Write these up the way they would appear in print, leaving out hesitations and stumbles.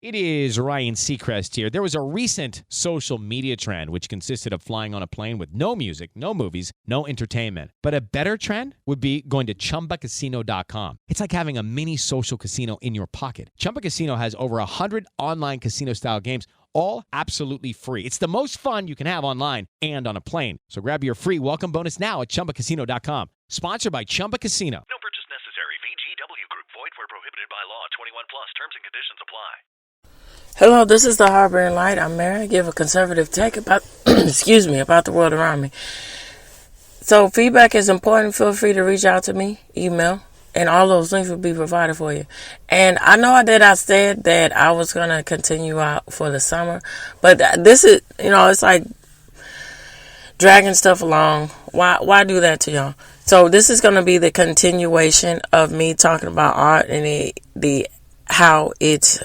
It is Ryan Seacrest here. There was a recent social media trend which consisted of flying on a plane with no music, no movies, no entertainment. But a better trend would be going to ChumbaCasino.com. It's like having a mini social casino in your pocket. Chumba Casino has over 100 online casino-style games, all absolutely free. It's the most fun you can have online and on a plane. So grab your free welcome bonus now at ChumbaCasino.com. Sponsored by Chumba Casino. No purchase necessary. VGW Group. Void where prohibited by law. 21 plus. Terms and conditions apply. Hello, this is the Harboring Light. I'm Mary. I give a conservative take about, about the world around me. So feedback is important. Feel free to reach out to me, email, and all those links will be provided for you. And I know that I said that I was going to continue out for the summer, but this is, it's like dragging stuff along. Why do that to y'all? So this is going to be the continuation of me talking about art and how it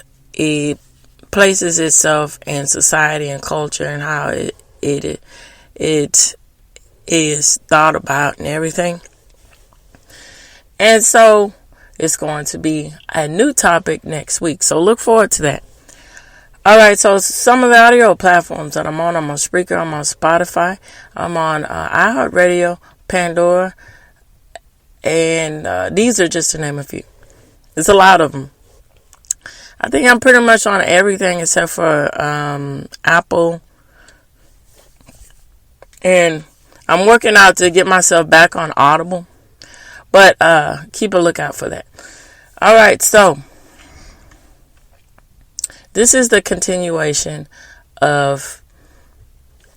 places itself in society and culture and how it is thought about and everything. And so it's going to be a new topic next week. So look forward to that. All right. So some of the audio platforms that I'm on Spreaker, I'm on Spotify, I'm on iHeartRadio, Pandora, and these are just to name a few. There's a lot of them. I think I'm pretty much on everything except for Apple. And I'm working out to get myself back on Audible. But keep a lookout for that. All right, so this is the continuation of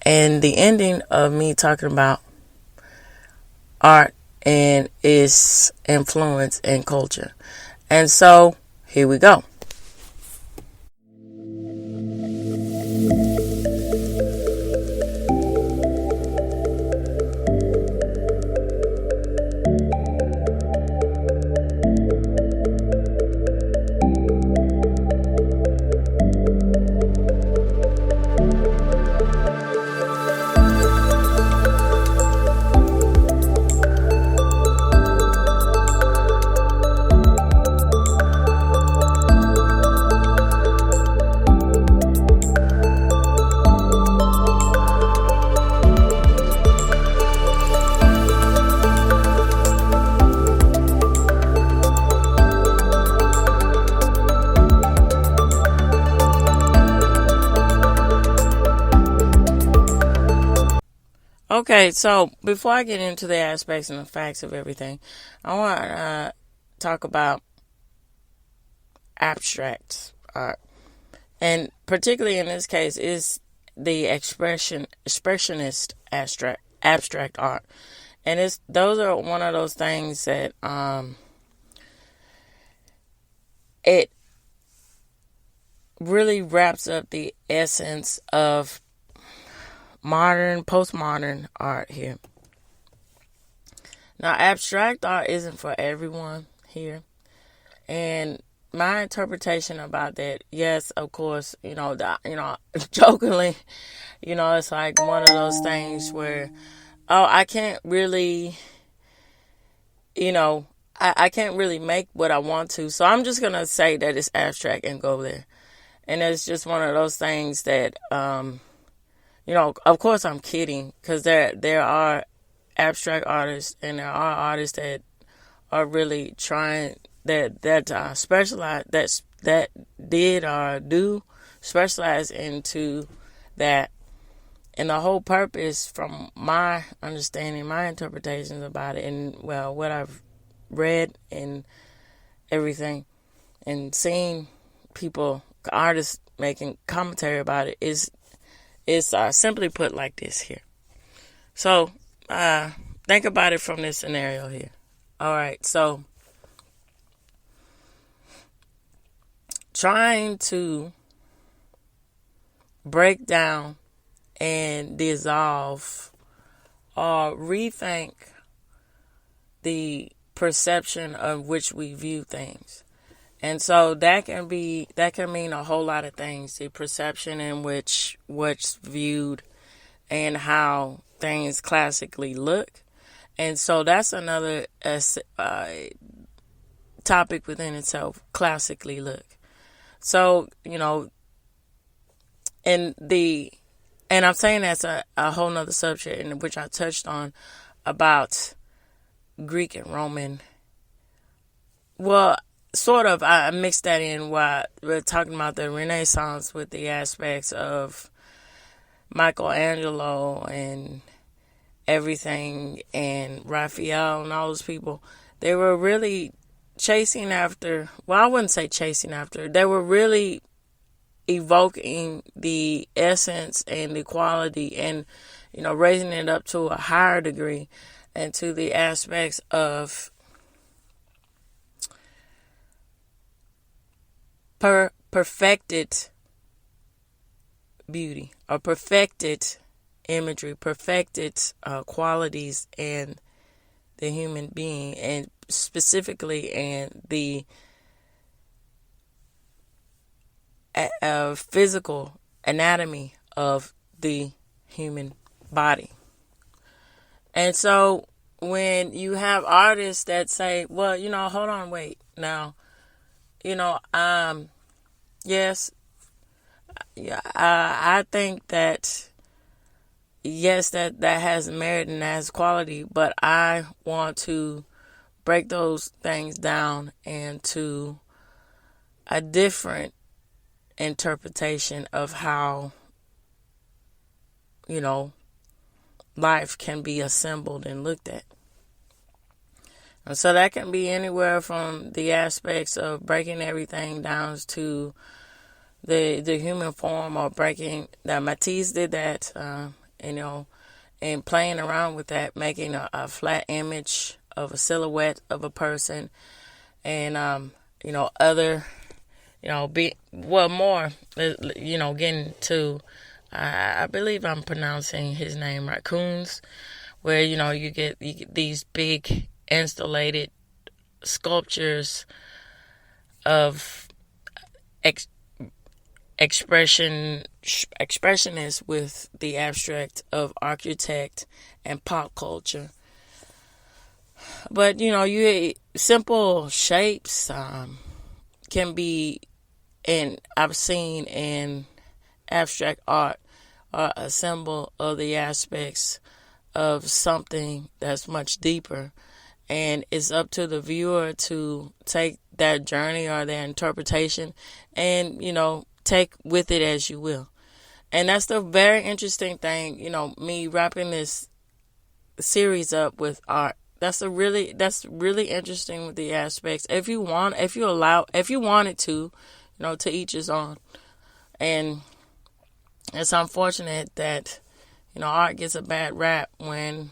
and the ending of me talking about art and its influence in culture. And so here we go. Okay, so before I get into the aspects and the facts of everything, I want to talk about abstract art. And particularly in this case is the expressionist abstract art. And those are one of those things that it really wraps up the essence of postmodern art here. Now, abstract art isn't for everyone here. And my interpretation about that, yes, of course, jokingly, it's like one of those things where, I can't really, I can't really make what I want to. So I'm just going to say that it's abstract and go there. And it's just one of those things that, of course I'm kidding, because there are abstract artists and there are artists that are really trying that specialize that did or do specialize into that. And the whole purpose, from my understanding, my interpretations about it, and what I've read and everything, and seen artists making commentary about it, is simply put like this here. So, think about it from this scenario here. All right, so trying to break down and dissolve or rethink the perception of which we view things. And so that can mean a whole lot of things. The perception in which what's viewed and how things classically look. And so that's another topic within itself, classically look. So, and I'm saying that's a whole nother subject in which I touched on about Greek and Roman. Well, sort of, I mixed that in while we're talking about the Renaissance with the aspects of Michelangelo and everything, and Raphael and all those people. They were really chasing after, well, I wouldn't say chasing after, they were really evoking the essence and the quality and, raising it up to a higher degree and to the aspects of perfected beauty or perfected imagery, perfected qualities in the human being, and specifically in the physical anatomy of the human body. And so when you have artists that say, well, hold on, wait, now, yes, yeah, I think that, yes, that has merit and has quality, but I want to break those things down into a different interpretation of how, life can be assembled and looked at. And so that can be anywhere from the aspects of breaking everything down to the human form, or breaking that Matisse did that, and playing around with that, making a flat image of a silhouette of a person, and other, more, getting to, I believe I'm pronouncing his name right, Koons, where you get these big installated sculptures of expressionists with the abstract of architect and pop culture. But you simple shapes can be, and I've seen in abstract art, are a symbol of the aspects of something that's much deeper, and it's up to the viewer to take that journey or their interpretation and take with it as you will. And that's the very interesting thing, me wrapping this series up with art. That's really interesting with the aspects. If you wanted to, to each his own. And it's unfortunate that, art gets a bad rap when,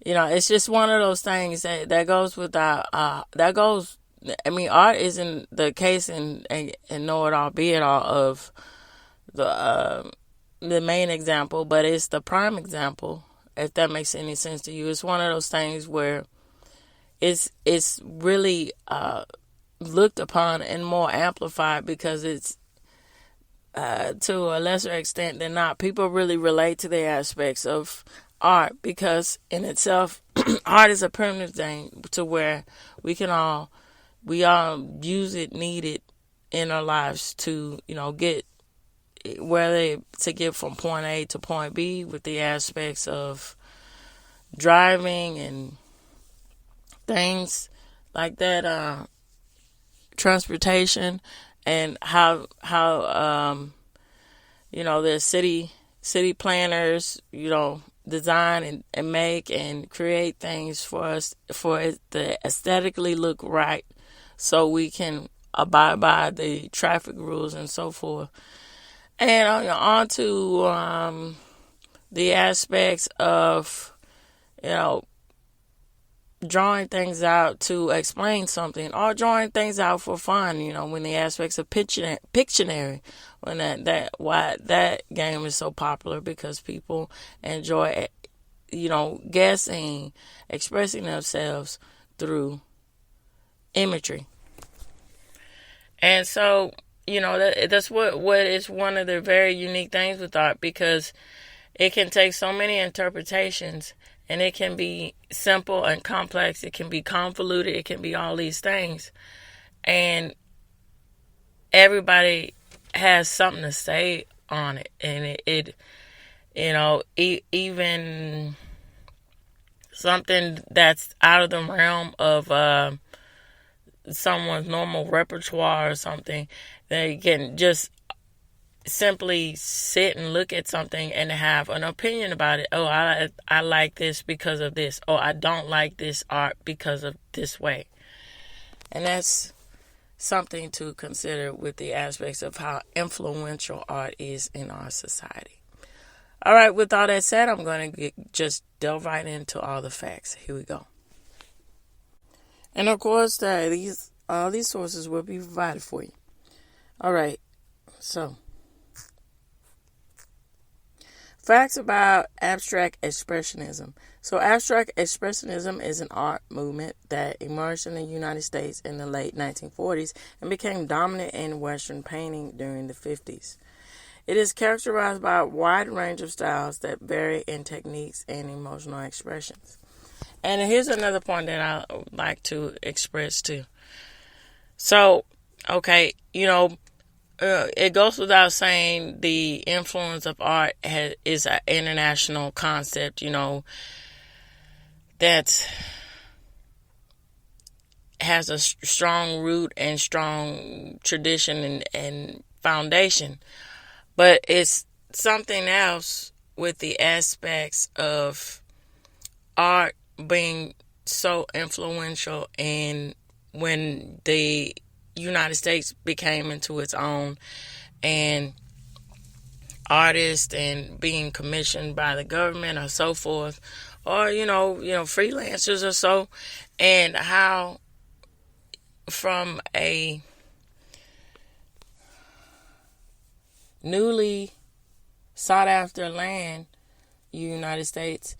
it's just one of those things that goes with art isn't the case and know it all, be it all of the main example, but it's the prime example, if that makes any sense to you. It's one of those things where it's really looked upon and more amplified because it's to a lesser extent than not, people really relate to the aspects of art, because in itself, art is a primitive thing to where we all use it, need it in our lives to, get to get from point A to point B, with the aspects of driving and things like that, transportation, and how the city planners, design and make and create things for us for it to aesthetically look right, so we can abide by the traffic rules and so forth. And on to the aspects of, drawing things out to explain something, or drawing things out for fun, when the aspects of Pictionary, when why that game is so popular, because people enjoy, guessing, expressing themselves through imagery. And so, that's what is one of the very unique things with art, because it can take so many interpretations, and it can be simple and complex. It can be convoluted. It can be all these things. And everybody has something to say on it, and even something that's out of the realm of someone's normal repertoire or something, they can just simply sit and look at something and have an opinion about it. Oh, I like this because of this. Oh, I don't like this art because of this way. And that's something to consider with the aspects of how influential art is in our society. All right, with all that said, I'm going to just delve right into all the facts. Here we go. And of course, all these sources will be provided for you. All right, so facts about abstract expressionism. So abstract expressionism is an art movement that emerged in the United States in the late 1940s and became dominant in Western painting during the 50s. It is characterized by a wide range of styles that vary in techniques and emotional expressions. And here's another point that I would like to express too. So, okay, it goes without saying the influence of art is an international concept, that has a strong root and strong tradition and foundation. But it's something else with the aspects of art being so influential in when the United States became into its own, and artists and being commissioned by the government or so forth, or freelancers or so, and how from a newly sought after land, United States,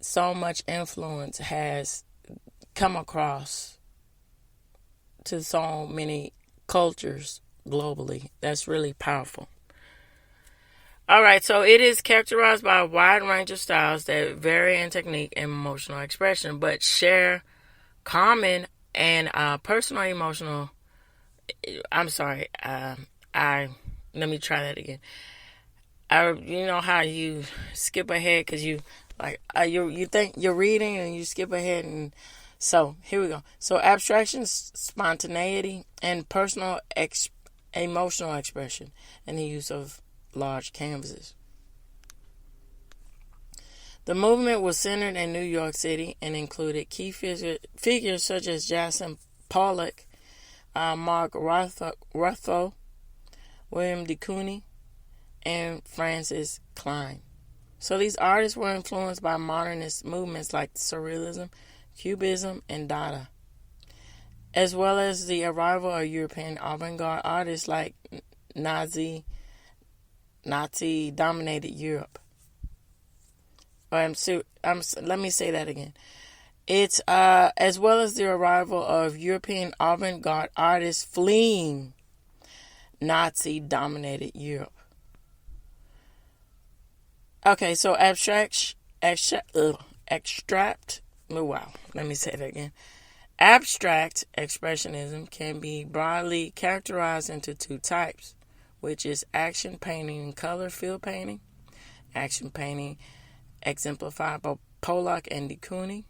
so much influence has come across to so many cultures globally. That's really powerful. All right, so it is characterized by a wide range of styles that vary in technique and emotional expression, but share common and personal emotional. I'm sorry. Let me try that again. You know how you skip ahead because you think you're reading and you skip ahead, and so here we go. So abstraction, spontaneity, and personal emotional expression, and the use of large canvases. The movement was centered in New York City and included key figures such as Jackson Pollock, Mark Rothko, William de Kooning, and Francis Klein. So these artists were influenced by modernist movements like Surrealism, Cubism, and Dada, as well as the arrival of European avant-garde artists like Nazi-dominated Europe. Let me say that again. It's as well as the arrival of European avant-garde artists fleeing Nazi-dominated Europe. Okay, so abstract. Let me say that again. Abstract expressionism can be broadly categorized into two types, which is action painting and color field painting. Action painting exemplified by Pollock and de Kooning,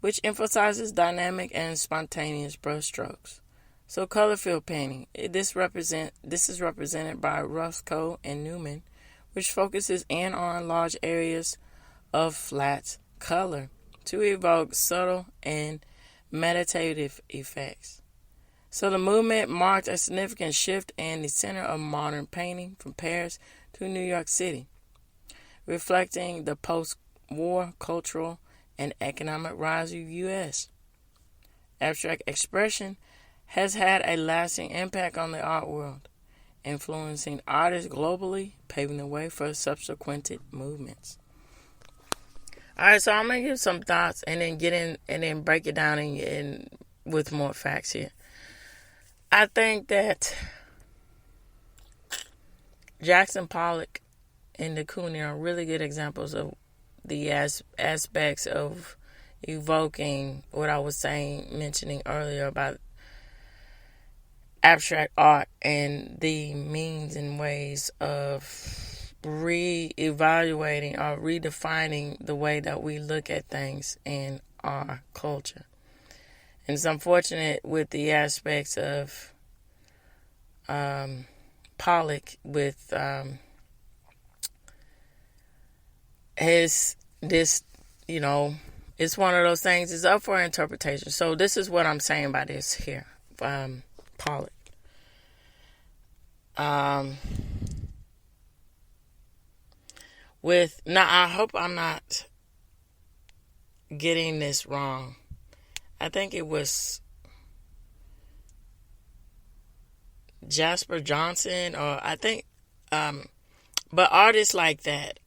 which emphasizes dynamic and spontaneous brushstrokes. So color field painting, this is represented by Rothko and Newman, which focuses in on large areas of flat color to evoke subtle and meditative effects. So the movement marked a significant shift in the center of modern painting from Paris to New York City, reflecting the post-war cultural and economic rise of the U.S. Abstract expression has had a lasting impact on the art world, influencing artists globally, paving the way for subsequent movements. All right, so I'm gonna give some thoughts and then get in and then break it down in with more facts here. I think that Jackson Pollock and de Kooning are really good examples of the aspects of evoking what I was mentioning earlier about abstract art and the means and ways of re-evaluating or redefining the way that we look at things in our culture. And it's unfortunate with the aspects of Pollock with it's one of those things. It's up for interpretation. So this is what I'm saying by this here, Pollock. Now I hope I'm not getting this wrong. I think it was Jasper Johnson, or I think, but artists like that,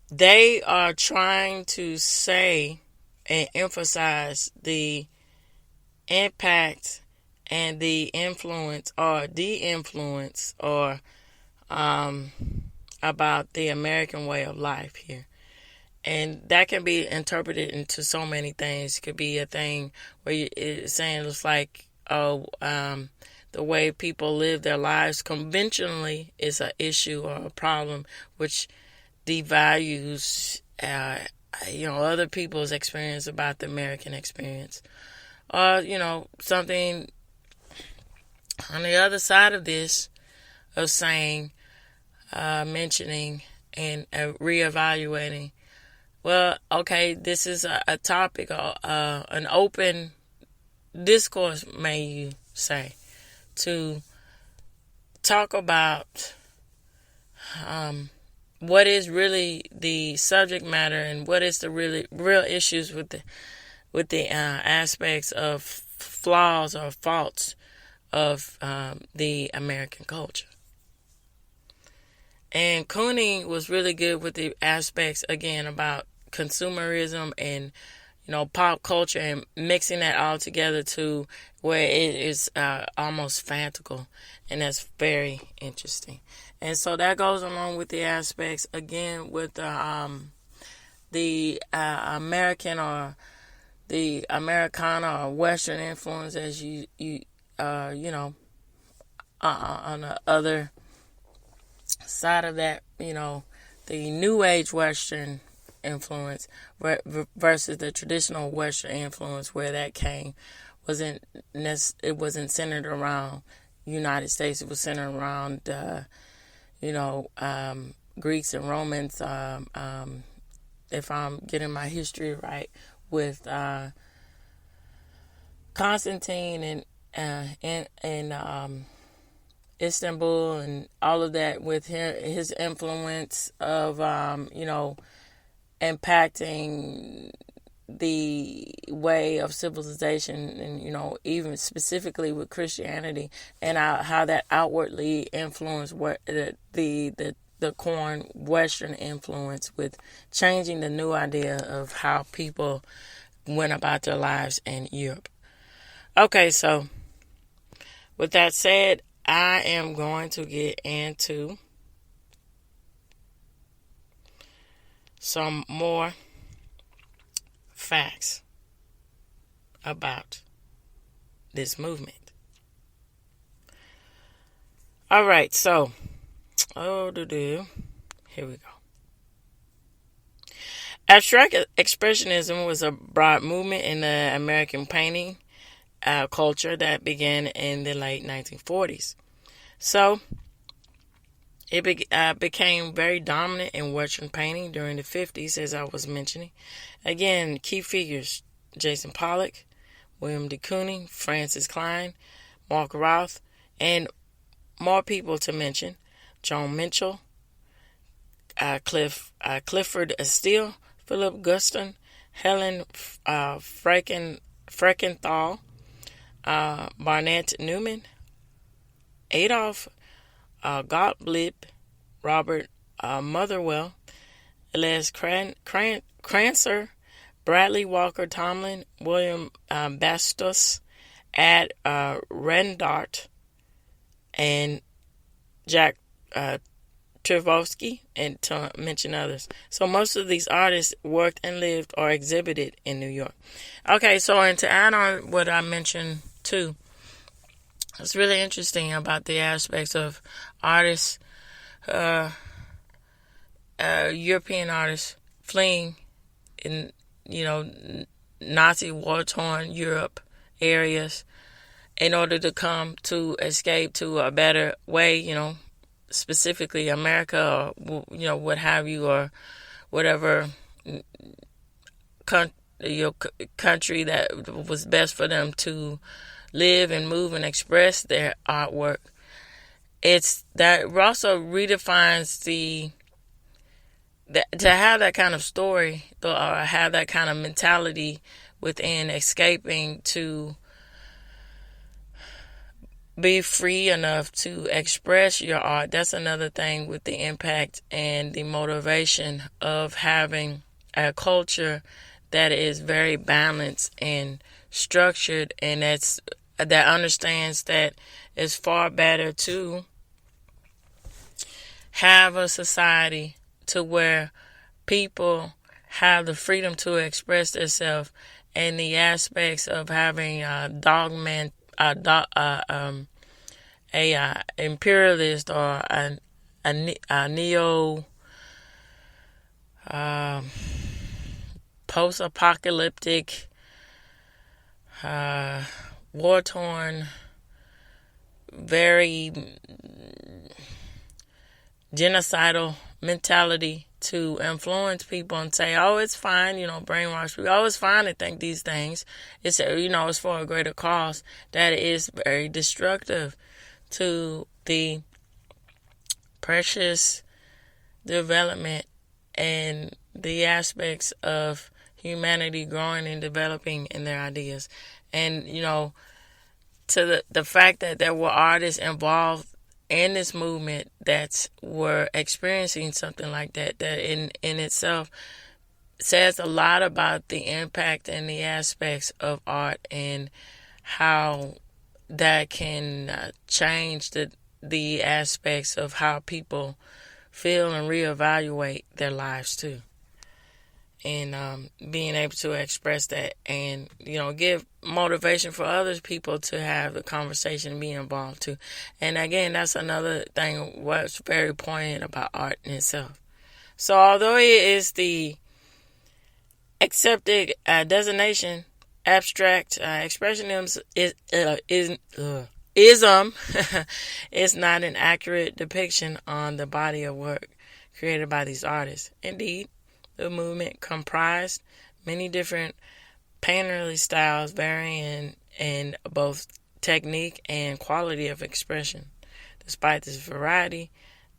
they are trying to say and emphasize the impact and the influence or de-influence or about the American way of life here. And that can be interpreted into so many things. It could be a thing where it's saying it's like, the way people live their lives conventionally is an issue or a problem, which devalues, other people's experience about the American experience. Or, something on the other side of this of saying, mentioning and reevaluating. Well, okay, this is a topic, an open discourse, may you say, to talk about what is really the subject matter and what is the real issues with the aspects of flaws or faults of the American culture. And Kooning was really good with the aspects, again, about consumerism and pop culture and mixing that all together to where it is almost fantastical, and that's very interesting. And so that goes along with the aspects, again, with the American or the Americana or Western influence, as on the other side of that, the New Age Western influence versus the traditional Western influence, where that came it wasn't centered around United States. It was centered around Greeks and Romans, if I'm getting my history right, with Constantine and Istanbul and all of that, with his influence of impacting the way of civilization, and even specifically with Christianity, and how that outwardly influenced what the corn Western influence with changing the new idea of how people went about their lives in Europe. Okay, so with that said, I am going to get into some more facts about this movement. All right, so here we go. Abstract expressionism was a broad movement in the American painting culture that began in the late 1940s. So it became very dominant in Western painting during the 50s, as I was mentioning. Again, key figures: Jackson Pollock, William de Kooning, Francis Klein, Mark Roth, and more people to mention: Joan Mitchell, Clifford Steele, Philip Guston, Helen Freckenthal, Barnett Newman, Adolf Gottlieb, Robert Motherwell, Elias Crancer, Bradley Walker Tomlin, William Bastos, Ad Rendart, and Jack Trevosky, and to mention others. So most of these artists worked and lived or exhibited in New York. Okay, so and to add on what I mentioned too, It's really interesting about the aspects of artists, European artists fleeing in, Nazi war-torn Europe areas in order to come to escape to a better way, specifically America, or, what have you, or whatever country that was best for them to live and move and express their artwork. It's that also redefines to have that kind of story, or have that kind of mentality within escaping, to be free enough to express your art. That's another thing with the impact and the motivation of having a culture that is very balanced and structured, and that understands that it's far better to have a society to where people have the freedom to express themselves, and the aspects of having a imperialist or a neo post-apocalyptic war-torn, very genocidal mentality to influence people and say, oh, it's fine, brainwash people. Oh, it's fine to think these things. It's, it's for a greater cause. That is very destructive to the precious development and the aspects of humanity growing and developing in their ideas. And, to the fact that there were artists involved in this movement that were experiencing something like that in itself says a lot about the impact and the aspects of art, and how that can change the aspects of how people feel and reevaluate their lives too. And being able to express that and, give motivation for other people to have the conversation and be involved too. And again, that's another thing what's very poignant about art in itself. So although it is the accepted designation, abstract expressionism is not an accurate depiction on the body of work created by these artists. Indeed, the movement comprised many different painterly styles, varying in both technique and quality of expression. Despite this variety,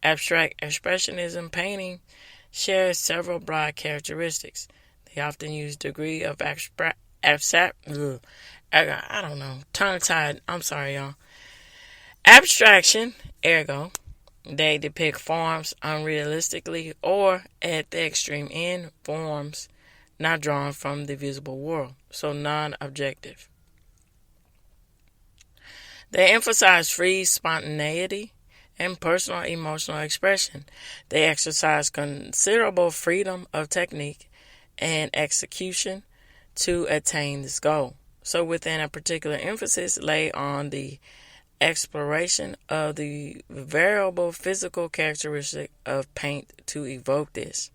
abstract expressionism painting shares several broad characteristics. They often use degree of tongue-tied. I'm sorry, y'all. Abstraction, ergo, they depict forms unrealistically, or at the extreme end, forms not drawn from the visible world, so non-objective. They emphasize free spontaneity and personal emotional expression. They exercise considerable freedom of technique and execution to attain this goal. So within a particular emphasis lay on the exploration of the variable physical characteristic of paint to evoke this.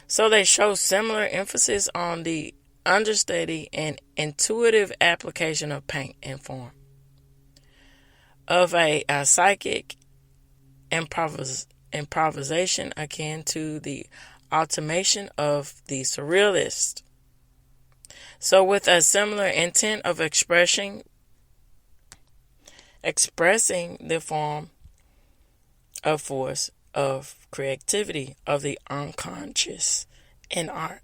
So they show similar emphasis on the understudy and intuitive application of paint and form, of a psychic improvisation akin to the automation of the surrealist. So with a similar intent of expressing the form of force of creativity of the unconscious in art.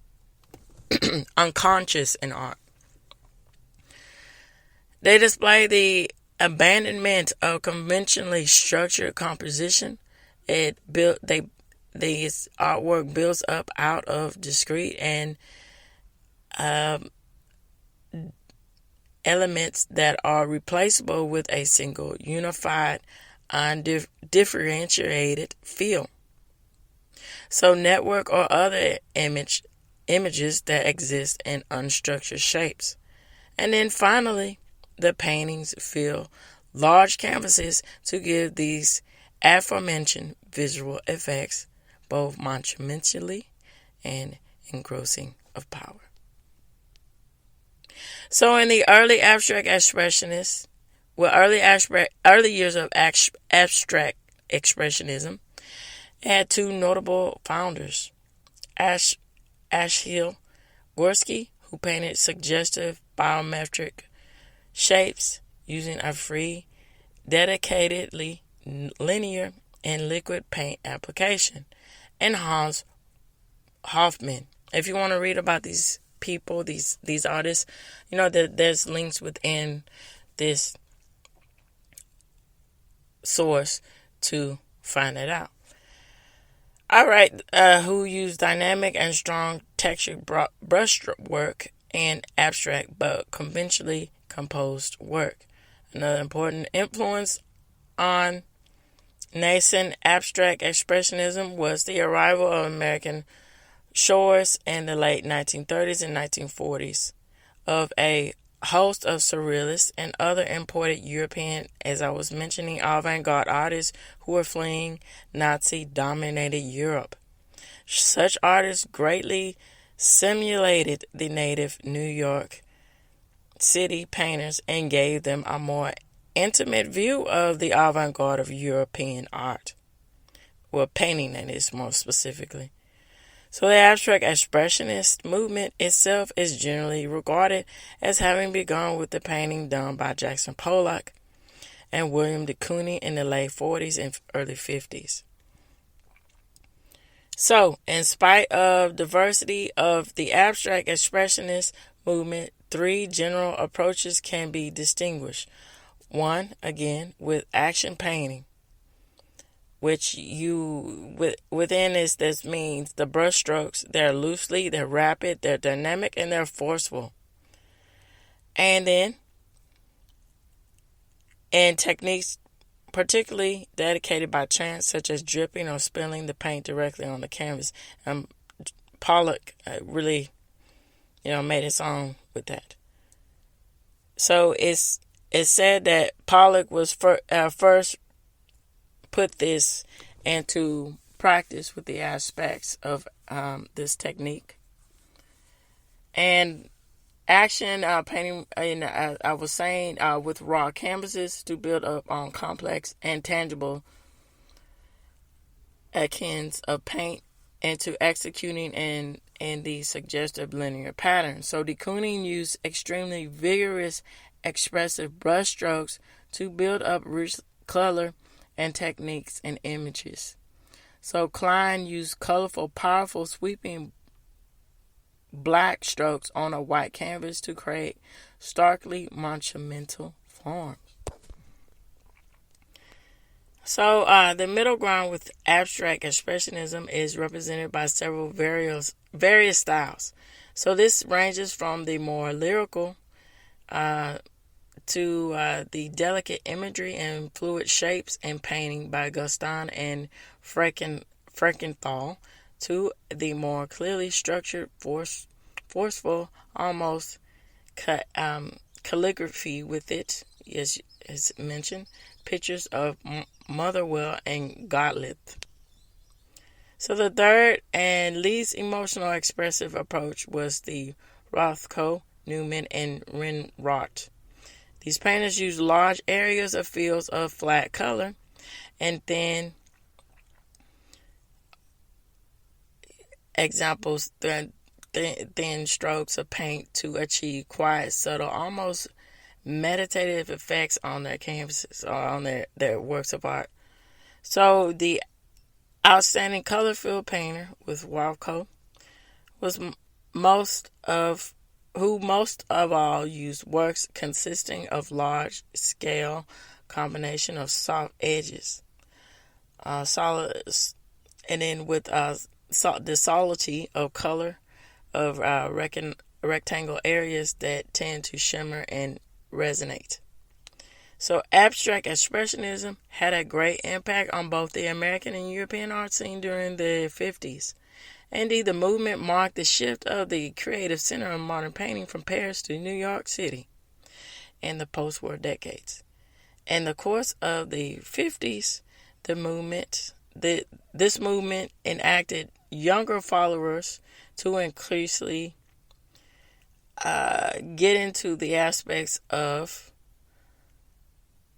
Unconscious in art. They display the abandonment of conventionally structured composition. This artwork builds up out of discrete and elements that are replaceable with a single, unified, undifferentiated feel. So network or other images that exist in unstructured shapes. And then finally, the paintings fill large canvases to give these aforementioned visual effects, both monumentally and engrossing of power. So in the early abstract expressionists, early years of abstract expressionism had two notable founders, Ashil Gorski, who painted suggestive biometric shapes using a free, dedicatedly linear and liquid paint application, and Hans Hofmann. If you want to read about these people, these artists, you know that there's links within this source to find it out. All right, who use dynamic and strong textured brushwork and abstract but conventionally composed work. Another important influence on nascent abstract expressionism was the arrival of American shores in the late 1930s and 1940s of a host of surrealists and other imported European, as I was mentioning, avant-garde artists who were fleeing Nazi-dominated Europe. Such artists greatly simulated the native New York City painters and gave them a more intimate view of the avant-garde of European art. Well, painting, that is, more specifically. So the abstract expressionist movement itself is generally regarded as having begun with the painting done by Jackson Pollock and William de Kooning in the late 40s and early 50s. So, in spite of diversity of the abstract expressionist movement, three general approaches can be distinguished. One, again, with action painting, which within this means the brush strokes, they're loosely, they're rapid, they're dynamic, and they're forceful. And then, and techniques particularly dedicated by chance, such as dripping or spilling the paint directly on the canvas. Pollock really, made his own with that. So it's said that Pollock was first put this into practice with the aspects of this technique. And action painting, I was saying, with raw canvases to build up on complex and tangible akins of paint into executing in the suggestive linear pattern. So de Kooning used extremely vigorous, expressive brush strokes to build up rich color and techniques and images. So Klein used colorful, powerful, sweeping black strokes on a white canvas to create starkly monumental forms. So the middle ground with abstract expressionism is represented by several various styles. So this ranges from the more lyrical to the delicate imagery and fluid shapes and painting by Guston and Frankenthal to the more clearly structured, forceful, almost calligraphy with it, as mentioned, pictures of Motherwell and Gottlieb. So the third and least emotional expressive approach was the Rothko, Newman, and Rinrot. These painters used large areas of fields of flat color and thin thin strokes of paint to achieve quiet, subtle, almost meditative effects on their canvases or on their works of art. So the outstanding color field painter with Rothko was most of all used works consisting of large scale combination of soft edges, solid, and then with the solidity of color of rectangle areas that tend to shimmer and resonate. So abstract expressionism had a great impact on both the American and European art scene during the 50s. Indeed, the movement marked the shift of the creative center of modern painting from Paris to New York City. and the post-war decades. In the course of the 50s, this movement enacted younger followers to increasingly get into the aspects of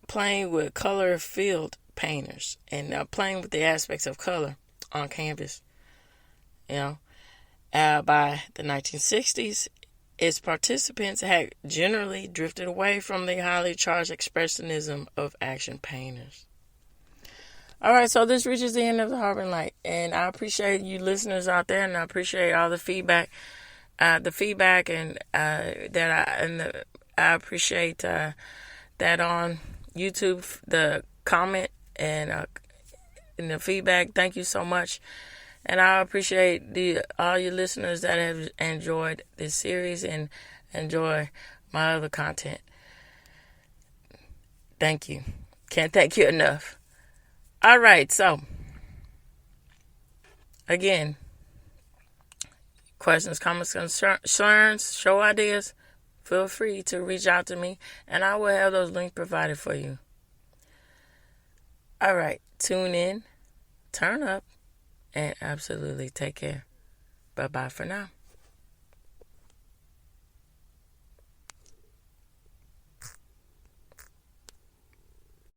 playing with color-filled painters and playing with the aspects of color on canvas. By the 1960s, its participants had generally drifted away from the highly charged expressionism of action painters. All right, so this reaches the end of the Harbor Light, and I appreciate you listeners out there, and I appreciate all the feedback, and I appreciate that on YouTube, the comment and the feedback. Thank you so much. And I appreciate all your listeners that have enjoyed this series and enjoy my other content. Thank you. Can't thank you enough. All right, so again, questions, comments, concerns, show ideas, feel free to reach out to me, and I will have those links provided for you. All right, tune in, turn up, and absolutely take care. Bye-bye for now.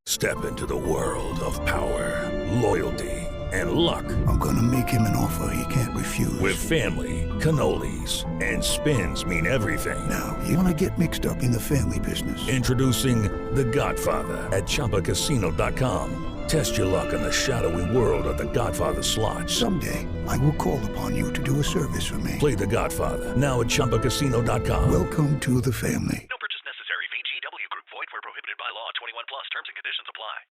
Step into the world of power, loyalty, and luck. I'm gonna make him an offer he can't refuse. With family, cannolis, and spins mean everything. Now, you wanna get mixed up in the family business. Introducing The Godfather at ChumbaCasino.com. Test your luck in the shadowy world of The Godfather slot. Someday, I will call upon you to do a service for me. Play The Godfather now at ChumbaCasino.com. Welcome to the family. No purchase necessary. VGW Group. Void where prohibited by law. 21 plus. Terms and conditions apply.